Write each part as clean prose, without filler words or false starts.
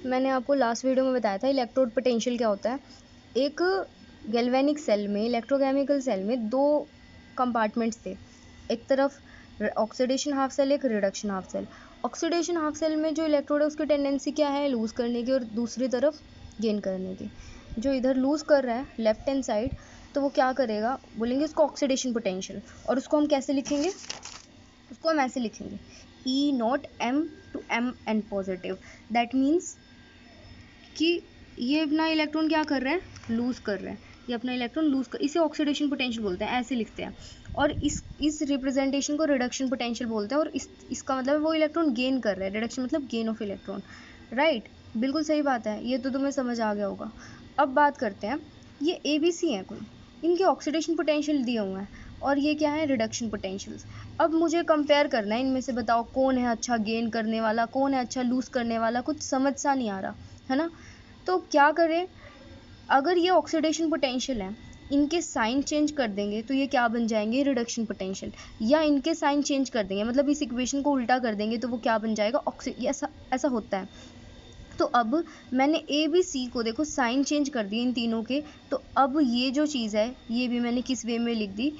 मैंने आपको last video में बताया था इलेक्ट्रोड पोटेंशियल क्या होता है। एक गैल्वेनिक सेल में, इलेक्ट्रोकेमिकल सेल में दो कंपार्टमेंट्स थे, एक तरफ ऑक्सीडेशन हाफ सेल, एक reduction half cell. Oxidation half cell में जो इलेक्ट्रोड है उसकी टेंडेंसी क्या है, लूज़ करने की, और दूसरी तरफ गेन करने की। जो इधर लूज़ कर रहा है लेफ्ट हैंड साइड, तो वो क्या करेगा, बोलेंगे उसको ऑक्सीडेशन पोटेंशियल। और उसको हम कैसे लिखेंगे, उसको हम ऐसे लिखेंगे E naught M to M N positive. That means कि ये अपना इलेक्ट्रॉन क्या कर रहा है, लूज़ कर रहा है, ये अपना इलेक्ट्रॉन लूज़ कर, इसे ऑक्सीडेशन पोटेंशियल बोलते हैं, ऐसे लिखते हैं। और इस रिप्रेजेंटेशन को रिडक्शन पोटेंशियल बोलते हैं। और इसका मतलब वो इलेक्ट्रॉन गेन कर रहा है, रिडक्शन मतलब गेन ऑफ इलेक्ट्रॉन, राइट। बिल्कुल सही बात है, ये तो तुम्हें समझ आ गया होगा। अब बात करते हैं, ये ABC हैं कोई, इनके ऑक्सीडेशन पोटेंशियल दिए हुए हैं और ये क्या है, रिडक्शन पोटेंशियल्स। अब मुझे कंपेयर करना है इनमें से, बताओ कौन है अच्छा गेन करने वाला, कौन है अच्छा लूज़ करने वाला। कुछ समझ सा नहीं आ रहा है ना। तो क्या करें, अगर ये ऑक्सीडेशन पोटेंशियल है, इनके साइन चेंज कर देंगे तो ये क्या बन जाएंगे, रिडक्शन पोटेंशियल। या इनके साइन चेंज कर देंगे, मतलब इस इक्वेशन को उल्टा कर देंगे तो वो क्या बन जाएगा, ऐसा होता है। तो अब मैंने ABC को देखो साइन चेंज कर दिए इन तीनों के, तो अब ये जो चीज़ है ये भी मैंने किस वे में लिख दी,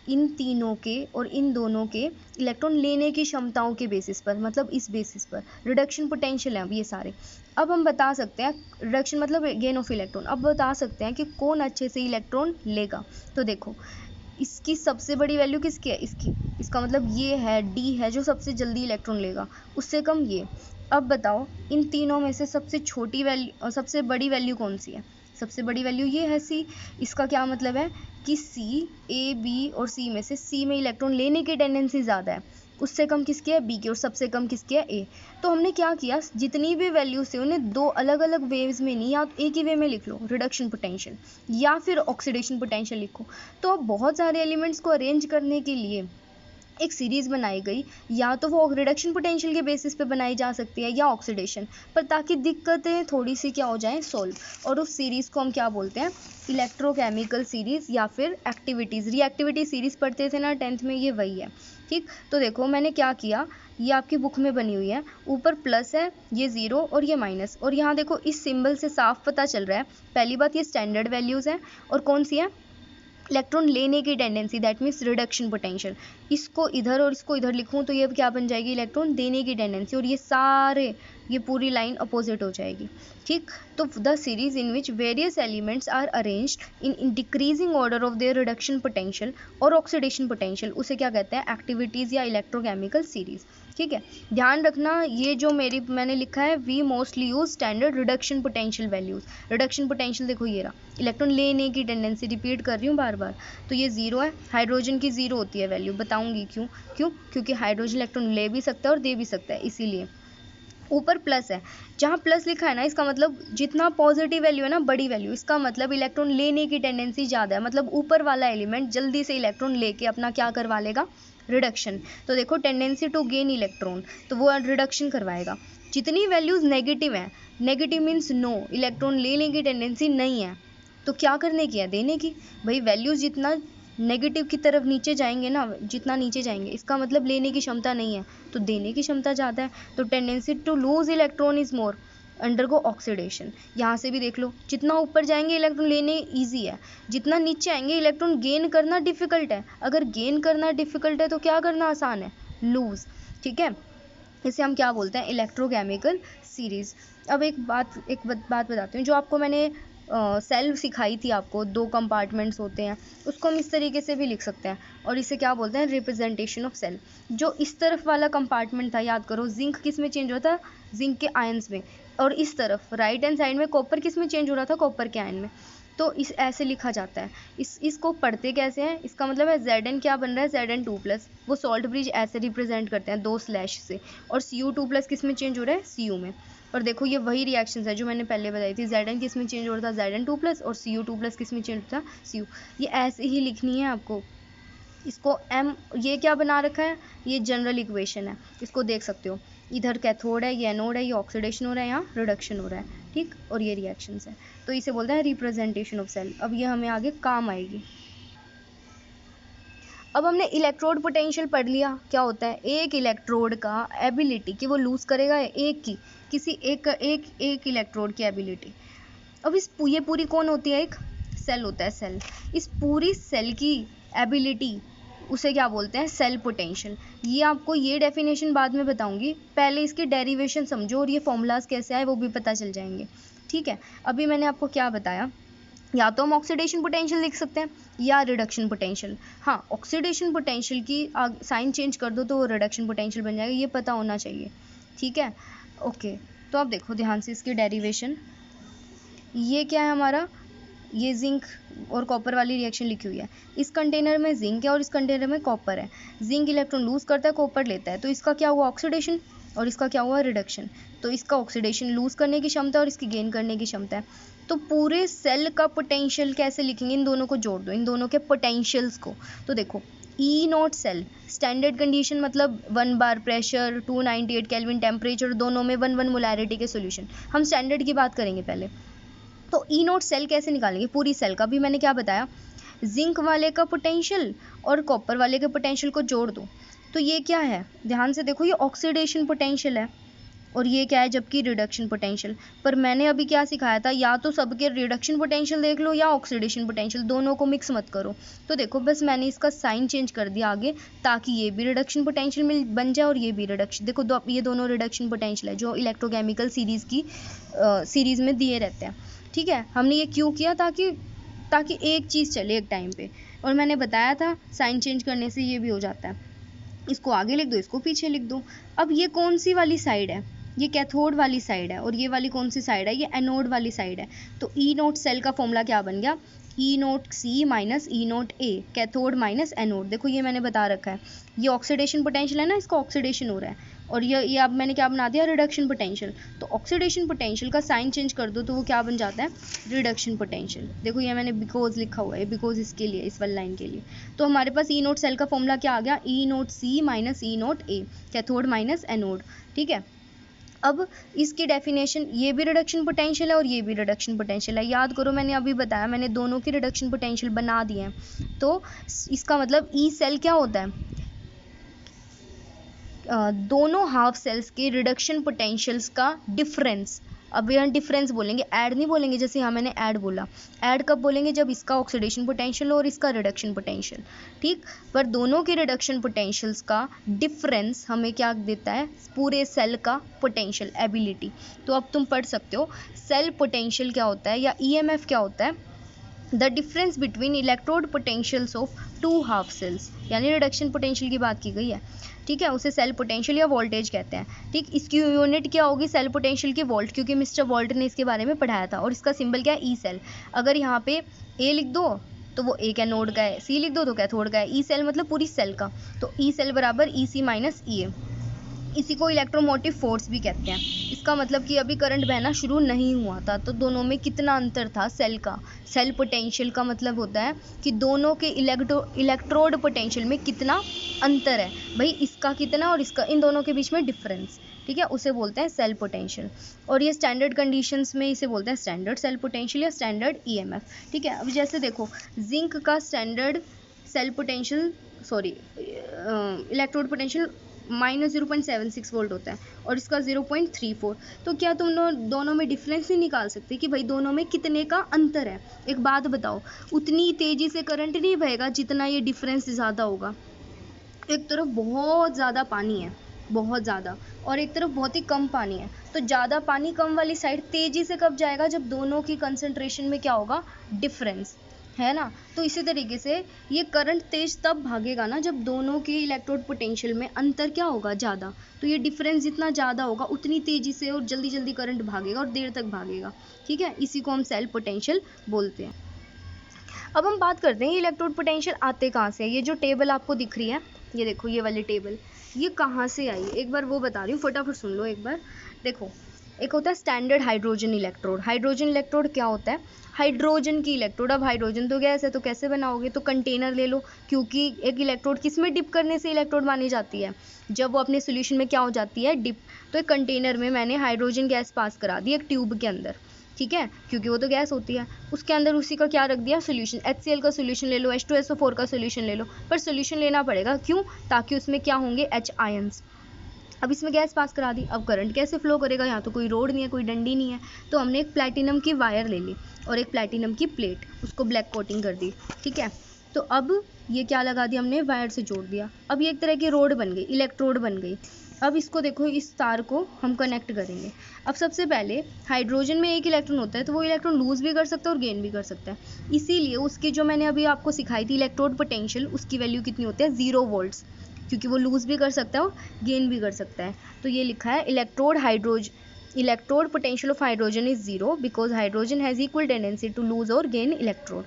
इन तीनों के और इन दोनों के इलेक्ट्रॉन लेने की क्षमताओं के बेसिस पर, मतलब इस बेसिस पर रिडक्शन पोटेंशियल है अब ये सारे। अब हम बता सकते हैं, रिडक्शन मतलब गेन ऑफ इलेक्ट्रॉन, अब बता सकते हैं कि कौन अच्छे से इलेक्ट्रॉन लेगा। तो देखो इसकी सबसे बड़ी वैल्यू किसकी है, इसका मतलब ये है D है जो सबसे जल्दी इलेक्ट्रॉन लेगा, उससे कम ये। अब बताओ इन तीनों में से सबसे छोटी वैल्यू और सबसे बड़ी वैल्यू कौन सी है, सबसे बड़ी वैल्यू ये है C। इसका क्या मतलब है कि A B और C में से C में इलेक्ट्रॉन लेने की टेंडेंसी ज़्यादा है, उससे कम किसकी है, B की, और सबसे कम किसकी है, A। तो हमने क्या किया, जितनी भी वैल्यूज थे उन्हें दो अलग अलग वेव्स में नहीं, या एक ही वे में लिख लो, रिडक्शन पोटेंशियल या फिर ऑक्सीडेशन पोटेंशियल लिखो। तो अब बहुत सारे एलिमेंट्स को अरेंज करने के लिए एक सीरीज़ बनाई गई, या तो वो रिडक्शन पोटेंशियल के बेसिस पे बनाई जा सकती है या ऑक्सीडेशन पर, ताकि दिक्कतें थोड़ी सी क्या हो जाएं, सॉल्व। और उस सीरीज़ को हम क्या बोलते हैं, इलेक्ट्रोकेमिकल सीरीज़ या फिर एक्टिविटीज़, रिएक्टिविटी सीरीज़ पढ़ते थे ना 10th में, ये वही है, ठीक। तो देखो मैंने क्या किया, ये आपकी बुक में बनी हुई है, ऊपर प्लस है, ये ज़ीरो और ये माइनस, और यहाँ देखो इस सिंबल से साफ पता चल रहा है, पहली बात ये स्टैंडर्ड वैल्यूज़ हैं, और कौन सी है, इलेक्ट्रॉन लेने की tendency, that means reduction potential. इसको इधर और इसको इधर लिखूं तो ये क्या बन जाएगी, इलेक्ट्रॉन देने की टेंडेंसी, और ये सारे, ये पूरी लाइन अपोजिट हो जाएगी, ठीक। तो the series in which various elements are arranged in decreasing order of their reduction potential और ऑक्सीडेशन पोटेंशियल, उसे क्या कहते हैं, एक्टिविटीज़ या इलेक्ट्रोकेमिकल सीरीज, ठीक है। ध्यान रखना ये जो मैंने लिखा है, we mostly use standard reduction potential values. Reduction potential देखो ये रहा, इलेक्ट्रॉन लेने की टेंडेंसी, रिपीट कर रही हूँ बार बार, तो ये ज़ीरो है, हाइड्रोजन की ज़ीरो होती है वैल्यू, बताऊंगी क्यों क्योंकि हाइड्रोजन इलेक्ट्रॉन ले भी सकता है और दे भी सकता है, इसीलिए। ऊपर प्लस है, जहाँ प्लस लिखा है ना, इसका मतलब जितना पॉजिटिव वैल्यू है ना, बड़ी वैल्यू, इसका मतलब इलेक्ट्रॉन लेने की टेंडेंसी ज़्यादा है, मतलब ऊपर वाला एलिमेंट जल्दी से इलेक्ट्रॉन लेके अपना क्या करवा लेगा, रिडक्शन। तो देखो टेंडेंसी टू गेन इलेक्ट्रॉन, तो वो रिडक्शन करवाएगा। जितनी वैल्यूज़ नेगेटिव हैं, नेगेटिव मीन्स नो, इलेक्ट्रॉन लेने की टेंडेंसी नहीं है, तो क्या करने की है, देने की। भाई वैल्यूज़ जितना नेगेटिव की तरफ नीचे जाएंगे ना, जितना नीचे जाएंगे, इसका मतलब लेने की क्षमता नहीं है, तो देने की क्षमता ज़्यादा है, तो tendency to lose electron is more, undergo oxidation. यहाँ से भी देख लो, जितना ऊपर जाएंगे इलेक्ट्रॉन लेने ईजी है, जितना नीचे आएंगे इलेक्ट्रॉन गेन करना डिफिकल्ट है। अगर गेन करना डिफिकल्ट है तो क्या करना आसान है, लूज, ठीक है। इसे हम क्या बोलते हैं, इलेक्ट्रोकेमिकल सीरीज। अब एक बात बताती हूँ, जो आपको मैंने सेल सिखाई थी आपको, दो कंपार्टमेंट्स होते हैं, उसको हम इस तरीके से भी लिख सकते हैं, और इसे क्या बोलते हैं, रिप्रेजेंटेशन ऑफ सेल। जो इस तरफ वाला कंपार्टमेंट था, याद करो, जिंक किस में चेंज होता था, जिंक के आयंस में, और इस तरफ राइट हैंड साइड में कॉपर किस में चेंज हो रहा था, कॉपर के आयन में। तो इस ऐसे लिखा जाता है। इसको पढ़ते कैसे हैं, इसका मतलब है Zn क्या बन रहा है, Zn2+, वो सॉल्ट ब्रिज ऐसे रिप्रेजेंट करते हैं 2 स्लैश से, और Cu2+ किस में चेंज हो रहा है, Cu में। और देखो ये वही रिएक्शंस है जो मैंने पहले बताई थी, Zn किस में चेंज हो रहा था, Zn2+, और Cu2+ किस में चेंज होता था, Cu। ये ऐसे ही लिखनी है आपको। इसको M, ये क्या बना रखा है, ये जनरल इक्वेशन है, इसको देख सकते हो, इधर कैथोड है, ये एनोड है, ये ऑक्सीडेशन हो रहा है, यहाँ रिडक्शन हो रहा है, ठीक, और ये रिएक्शंस है। तो इसे बोलते हैं रिप्रेजेंटेशन ऑफ सेल। अब ये हमें आगे काम आएगी। अब हमने इलेक्ट्रोड पोटेंशियल पढ़ लिया क्या होता है, एक इलेक्ट्रोड का एबिलिटी कि वो लूज करेगा एक की किसी एक इलेक्ट्रोड की एबिलिटी। अब ये पूरी कौन होती है, एक सेल होता है सेल, इस पूरी सेल की एबिलिटी उसे क्या बोलते हैं, सेल पोटेंशियल। ये आपको ये डेफिनेशन बाद में बताऊंगी, पहले इसकी डेरिवेशन समझो और ये फॉर्मूलाज कैसे आए वो भी पता चल जाएंगे। ठीक है, अभी मैंने आपको क्या बताया, या तो हम ऑक्सीडेशन पोटेंशियल लिख सकते हैं या रिडक्शन पोटेंशियल। हाँ, ऑक्सीडेशन पोटेंशियल की साइन चेंज कर दो तो वो रिडक्शन पोटेंशियल बन जाएगा, ये पता होना चाहिए। ठीक है, ओके। तो आप देखो ध्यान से इसकी डेरिवेशन, ये क्या है हमारा, ये जिंक और कॉपर वाली रिएक्शन लिखी हुई है। इस कंटेनर में जिंक है और इस कंटेनर में कॉपर है। जिंक इलेक्ट्रॉन लूज करता है, कॉपर लेता है, तो इसका क्या हुआ, ऑक्सीडेशन, और इसका क्या हुआ, रिडक्शन। तो इसका ऑक्सीडेशन लूज करने की क्षमता और इसकी गेन करने की क्षमता है। तो पूरे सेल का पोटेंशियल कैसे लिखेंगे, इन दोनों को जोड़ दो, इन दोनों के पोटेंशियल्स को। तो देखो ई नॉट सेल, स्टैंडर्ड कंडीशन मतलब 1 बार प्रेशर, 298 केल्विन टेम्परेचर, दोनों में 1 मोलैरिटी के सॉल्यूशन। हम स्टैंडर्ड की बात करेंगे पहले। तो ई नोट सेल कैसे निकालेंगे, पूरी सेल का भी मैंने क्या बताया, जिंक वाले का पोटेंशियल और कॉपर वाले के पोटेंशियल को जोड़ दो। तो ये क्या है, ध्यान से देखो, ये ऑक्सीडेशन पोटेंशियल है और ये क्या है, जबकि रिडक्शन पोटेंशियल। पर मैंने अभी क्या सिखाया था, या तो सबके रिडक्शन पोटेंशियल देख लो या ऑक्सीडेशन पोटेंशियल, दोनों को मिक्स मत करो। तो देखो बस मैंने इसका साइन चेंज कर दिया आगे, ताकि ये भी रिडक्शन पोटेंशियल मिल बन जाए और ये भी रिडक्शन। देखो ये दोनों रिडक्शन पोटेंशियल है जो इलेक्ट्रोकेमिकल सीरीज में दिए रहते हैं। ठीक है, हमने ये क्यों किया, ताकि एक चीज़ चले एक टाइम पे। और मैंने बताया था साइन चेंज करने से ये भी हो जाता है। इसको आगे लिख दो, इसको पीछे लिख दो। अब ये कौन सी वाली साइड है, ये कैथोड वाली साइड है, और ये वाली कौन सी साइड है, ये एनोड वाली साइड है। तो ई नोट सेल का फॉर्मूला क्या बन गया, ई नोट सी माइनस ई नोट ए, कैथोड माइनस एनोड। देखो ये मैंने बता रखा है, ये ऑक्सीडेशन पोटेंशियल है ना, इसका ऑक्सीडेशन हो रहा है, और ये अब मैंने क्या बना दिया, रिडक्शन पोटेंशियल। तो ऑक्सीडेशन पोटेंशियल का साइन चेंज कर दो तो वो क्या बन जाता है, रिडक्शन पोटेंशियल। देखो ये मैंने बिकॉज लिखा हुआ है, बिकॉज इसके लिए, इस वाली लाइन के लिए। तो हमारे पास ई नोट सेल का फॉर्मूला क्या आ गया, ई नोट सी माइनस ई नोट ए, कैथोड माइनस एनोड। ठीक है, अब इसकी डेफिनेशन, ये भी रिडक्शन पोटेंशियल है और ये भी रिडक्शन पोटेंशियल है। याद करो मैंने अभी बताया, मैंने दोनों की रिडक्शन पोटेंशियल बना दिए हैं। तो इसका मतलब ई सेल क्या होता है, दोनों हाफ सेल्स के रिडक्शन पोटेंशियल्स का डिफरेंस। अब यहाँ डिफरेंस बोलेंगे, ऐड नहीं बोलेंगे, जैसे यहाँ मैंने ऐड बोला। ऐड कब बोलेंगे, जब इसका ऑक्सीडेशन पोटेंशियल और इसका रिडक्शन पोटेंशियल। ठीक, पर दोनों के रिडक्शन पोटेंशियल्स का डिफरेंस हमें क्या देता है, पूरे सेल का पोटेंशियल एबिलिटी। तो अब तुम पढ़ सकते हो सेल पोटेंशियल क्या होता है, या ईएमएफ क्या होता है, the difference between electrode potentials of 2 half cells, यानी रिडक्शन पोटेंशियल की बात की गई है। ठीक है, उसे सेल पोटेंशियल या वोल्टेज कहते हैं। ठीक, इसकी यूनिट क्या होगी, सेल पोटेंशियल की वोल्ट, क्योंकि मिस्टर वोल्ट ने इसके बारे में पढ़ाया था। और इसका सिंबल क्या है, ई सेल। अगर यहाँ पे ए लिख दो तो वो ए कैथोड का है, सी लिख दो तो कैथोड का है, ई सेल मतलब पूरी सेल का। तो ई सेल बराबर ई सी माइनस ई ए। इसी को इलेक्ट्रोमोटिव फोर्स भी कहते हैं। इसका मतलब कि अभी करंट बहना शुरू नहीं हुआ था, तो दोनों में कितना अंतर था सेल का। सेल पोटेंशियल का मतलब होता है कि दोनों के इलेक्ट्रोड पोटेंशियल में कितना अंतर है, भाई इसका कितना और इसका, इन दोनों के बीच में डिफरेंस। ठीक है, उसे बोलते हैं सेल पोटेंशियल। और ये स्टैंडर्ड कंडीशंस में इसे बोलते हैं स्टैंडर्ड सेल पोटेंशियल या स्टैंडर्ड ईएमएफ। ठीक है, अब जैसे देखो जिंक का standard cell potential, sorry electrode potential -0.76 volt होता है और इसका 0.34। तो क्या तुम दोनों में डिफरेंस नहीं निकाल सकते कि भाई दोनों में कितने का अंतर है। एक बात बताओ, उतनी तेजी से करंट नहीं बहेगा जितना ये डिफरेंस ज़्यादा होगा। एक तरफ बहुत ज़्यादा पानी है, बहुत ज़्यादा, और एक तरफ बहुत ही कम पानी है, तो ज़्यादा पानी कम वाली साइड तेज़ी से कब जाएगा, जब दोनों की कंसंट्रेशन में क्या होगा, डिफरेंस है ना। तो इसी तरीके से ये करंट तेज तब भागेगा ना जब दोनों के इलेक्ट्रोड पोटेंशियल में अंतर क्या होगा, ज़्यादा। तो ये डिफरेंस जितना ज़्यादा होगा उतनी तेज़ी से और जल्दी जल्दी करंट भागेगा और देर तक भागेगा। ठीक है, इसी को हम सेल पोटेंशियल बोलते हैं। अब हम बात करते हैं इलेक्ट्रोड पोटेंशियल आते कहाँ से। ये जो टेबल आपको दिख रही है, ये देखो ये वाली टेबल, ये कहाँ से आई, एक बार वो बता रही हूँ, फटाफट सुन लो एक बार। देखो एक होता है standard hydrogen electrode. Hydrogen electrode क्या होता है, हाइड्रोजन की इलेक्ट्रोड। अब हाइड्रोजन तो गैस है, तो कैसे बनाओगे, तो कंटेनर ले लो, क्योंकि एक इलेक्ट्रोड किस में डिप करने से इलेक्ट्रोड मानी जाती है, जब वो अपने सोल्यूशन में क्या हो जाती है, डिप। तो एक कंटेनर में मैंने हाइड्रोजन गैस पास करा दी एक ट्यूब के अंदर। ठीक है, क्योंकि वो तो गैस होती है। उसके अंदर उसी का क्या रख दिया, सोल्यूशन, HCl का सोल्यूशन ले लो, H2SO4 का सोल्यूशन ले लो, पर सोल्यूशन लेना पड़ेगा, क्यों, ताकि उसमें क्या होंगे, H आयंस। अब इसमें गैस पास करा दी, अब करंट कैसे फ्लो करेगा, यहाँ तो कोई रोड नहीं है, कोई डंडी नहीं है, तो हमने एक प्लैटिनम की वायर ले ली और एक प्लैटिनम की प्लेट, उसको ब्लैक कोटिंग कर दी, ठीक है। तो अब ये क्या लगा दिया हमने, वायर से जोड़ दिया। अब ये एक तरह की रोड बन गई, इलेक्ट्रोड बन गई। अब इसको देखो, इस तार को हम कनेक्ट करेंगे। अब सबसे पहले हाइड्रोजन में एक इलेक्ट्रॉन होता है, तो वो इलेक्ट्रॉन लूज भी कर सकता है और गेन भी कर सकता है, इसीलिए उसकी जो मैंने अभी आपको सिखाई थी इलेक्ट्रोड पोटेंशियल, उसकी वैल्यू कितनी होती है, 0 वोल्ट्स, क्योंकि वो लूज भी कर सकता है और गेन भी कर सकता है। तो ये लिखा है electrode potential of hydrogen is 0 because hydrogen has equal tendency to lose और गेन इलेक्ट्रॉन।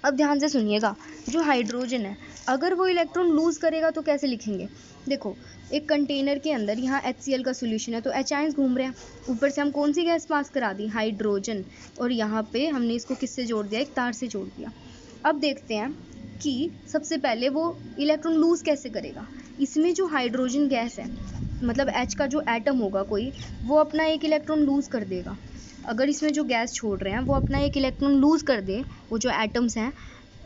अब ध्यान से सुनिएगा, जो हाइड्रोजन है अगर वो इलेक्ट्रॉन लूज करेगा तो कैसे लिखेंगे, देखो एक कंटेनर के अंदर यहाँ HCl का सोल्यूशन है, तो H आयंस घूम रहे हैं, ऊपर से हम कौन सी गैस पास करा दी, हाइड्रोजन, और यहाँ पे हमने इसको किससे जोड़ दिया, एक तार से जोड़ दिया। अब देखते हैं कि सबसे पहले वो इलेक्ट्रॉन लूज कैसे करेगा। इसमें जो हाइड्रोजन गैस है, मतलब H का जो एटम होगा कोई, वो अपना एक इलेक्ट्रॉन लूज कर देगा। अगर इसमें जो गैस छोड़ रहे हैं वो अपना एक इलेक्ट्रॉन लूज कर दे, वो जो एटम्स हैं,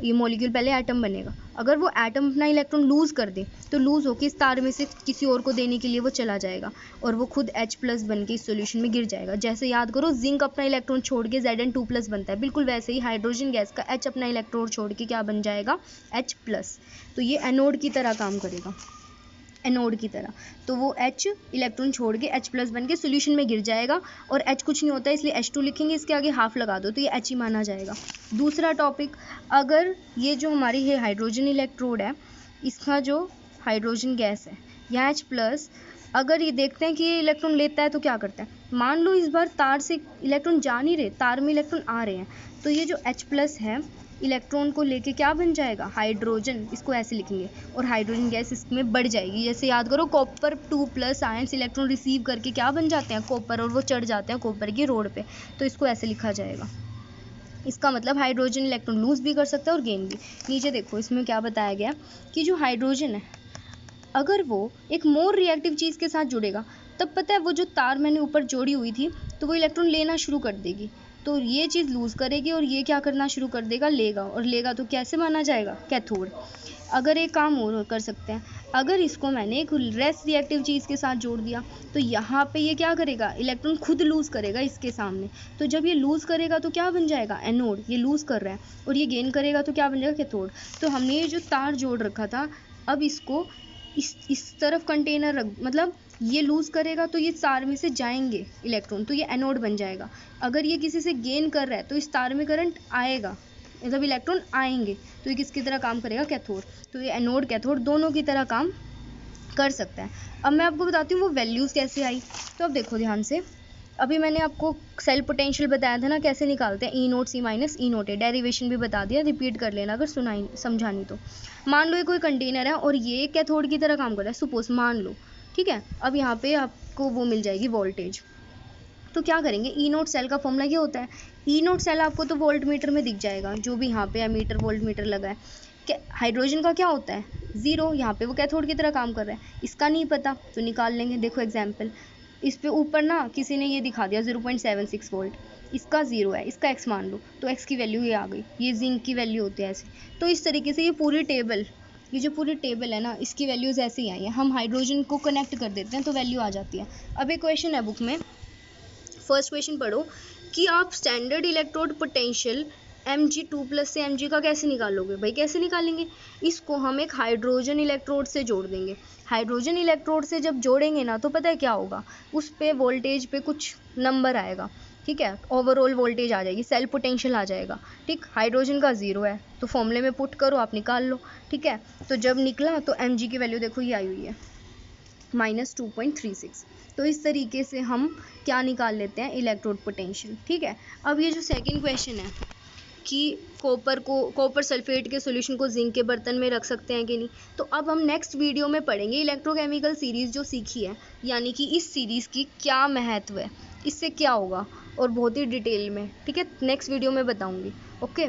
ये मॉलिक्यूल पहले एटम बनेगा, अगर वो एटम अपना इलेक्ट्रॉन लूज कर दे तो लूज होकर इस तार में से किसी और को देने के लिए वो चला जाएगा और वो खुद H+ बन के इस सोल्यूशन में गिर जाएगा। जैसे याद करो, जिंक अपना इलेक्ट्रॉन छोड़ के Zn2+ बनता है, बिल्कुल वैसे ही हाइड्रोजन गैस का H अपना इलेक्ट्रॉन छोड़ के क्या बन जाएगा, H+। तो ये एनोड की तरह काम करेगा, एनोड की तरह। तो वो H इलेक्ट्रॉन छोड़ के H+ बन के सोल्यूशन में गिर जाएगा, और H कुछ नहीं होता है इसलिए H2 लिखेंगे, इसके आगे हाफ लगा दो तो ये H ही माना जाएगा। दूसरा टॉपिक, अगर ये जो हमारी है हाइड्रोजन इलेक्ट्रोड है, इसका जो हाइड्रोजन गैस है यहाँ H+, अगर ये देखते हैं कि ये इलेक्ट्रॉन लेता है तो क्या करता है, मान लो इस बार तार से इलेक्ट्रॉन जा नहीं रहे, तार में इलेक्ट्रॉन आ रहे हैं, तो ये जो H+ है इलेक्ट्रॉन को लेके क्या बन जाएगा, हाइड्रोजन, इसको ऐसे लिखेंगे, और हाइड्रोजन गैस इसमें बढ़ जाएगी। जैसे याद करो, कॉपर 2+ आयंस इलेक्ट्रॉन रिसीव करके क्या बन जाते हैं, कॉपर, और वो चढ़ जाते हैं कॉपर की रोड पे, तो इसको ऐसे लिखा जाएगा। इसका मतलब हाइड्रोजन इलेक्ट्रॉन लूज भी कर सकता है और गेन भी। नीचे देखो इसमें क्या बताया गया कि जो हाइड्रोजन है अगर वो एक मोर रिएक्टिव चीज़ के साथ जुड़ेगा, तब पता है वो जो तार मैंने ऊपर जोड़ी हुई थी, तो वो इलेक्ट्रॉन लेना शुरू कर देगी, तो ये चीज़ लूज़ करेगी और ये क्या करना शुरू कर देगा, लेगा, और लेगा तो कैसे माना जाएगा, कैथोड। अगर एक काम और कर सकते हैं, अगर इसको मैंने एक लेस रिएक्टिव चीज़ के साथ जोड़ दिया, तो यहाँ पे ये क्या करेगा, इलेक्ट्रॉन खुद लूज़ करेगा इसके सामने, तो जब ये लूज़ करेगा तो क्या बन जाएगा, एनोड, ये लूज़ कर रहा है, और ये गेन करेगा तो क्या बन जाएगा, कैथोड। तो हमने ये जो तार जोड़ रखा था, अब इसको इस तरफ कंटेनर रख, मतलब ये लूज़ करेगा तो ये तार में से जाएंगे इलेक्ट्रॉन, तो ये एनोड बन जाएगा। अगर ये किसी से गेन कर रहा है तो इस तार में करंट आएगा, मतलब इलेक्ट्रॉन आएंगे, तो ये किसकी तरह काम करेगा, कैथोड। तो ये एनोड कैथोड दोनों की तरह काम कर सकता है। अब मैं आपको बताती हूँ वो वैल्यूज़ कैसे आई। तो अब देखो ध्यान से, अभी मैंने आपको सेल पोटेंशियल बताया था ना कैसे निकालते हैं, E0 C - E0 A, derivation भी बता दिया, रिपीट कर लेना अगर समझानी तो। मान लो ये कोई कंटेनर है और ये कैथोड की तरह काम कर रहा है, सपोज मान लो, ठीक है। अब यहाँ पे आपको वो मिल जाएगी वोल्टेज, तो क्या करेंगे, E0 सेल का फॉर्मूला ये होता है, E0 सेल आपको तो वोल्ट मीटर में दिख जाएगा, जो भी यहाँ पे एमीटर वोल्ट मीटर लगा है। हाइड्रोजन का क्या होता है, 0, यहाँ पे वो कैथोड की तरह काम कर रहा है, इसका नहीं पता तो निकाल लेंगे। देखो एग्जाम्पल, इस पे ऊपर ना किसी ने ये दिखा दिया 0.76 वोल्ट, इसका 0 है, इसका x मान लो, तो x की वैल्यू ये आ गई, ये जिंक की वैल्यू होती है ऐसे। तो इस तरीके से ये पूरी टेबल, ये जो पूरी टेबल है ना, इसकी वैल्यूज़ ऐसे ही आई हैं, हम हाइड्रोजन को कनेक्ट कर देते हैं तो वैल्यू आ जाती है। अब एक क्वेश्चन है बुक में, फर्स्ट क्वेश्चन पढ़ो कि आप स्टैंडर्ड इलेक्ट्रोड पोटेंशियल Mg2+ से Mg का कैसे निकालोगे। भाई कैसे निकालेंगे, इसको हम एक हाइड्रोजन इलेक्ट्रोड से जोड़ देंगे। हाइड्रोजन इलेक्ट्रोड से जब जोड़ेंगे ना, तो पता है क्या होगा, उस पे वोल्टेज पे कुछ नंबर आएगा, ठीक है, ओवरऑल वोल्टेज आ जाएगी, सेल पोटेंशियल आ जाएगा, ठीक। हाइड्रोजन का 0 है तो फॉर्मूले में पुट करो, आप निकाल लो, ठीक है। तो जब निकला तो Mg की वैल्यू देखो ये आई हुई है -2.36। तो इस तरीके से हम क्या निकाल लेते हैं, इलेक्ट्रोड पोटेंशियल, ठीक है। अब ये जो सेकंड क्वेश्चन है कि कॉपर सल्फेट के सॉल्यूशन को जिंक के बर्तन में रख सकते हैं कि नहीं, तो अब हम नेक्स्ट वीडियो में पढ़ेंगे इलेक्ट्रोकेमिकल सीरीज़ जो सीखी है, यानी कि इस सीरीज़ की क्या महत्व है, इससे क्या होगा, और बहुत ही डिटेल में, ठीक है, नेक्स्ट वीडियो में बताऊंगी। ओके।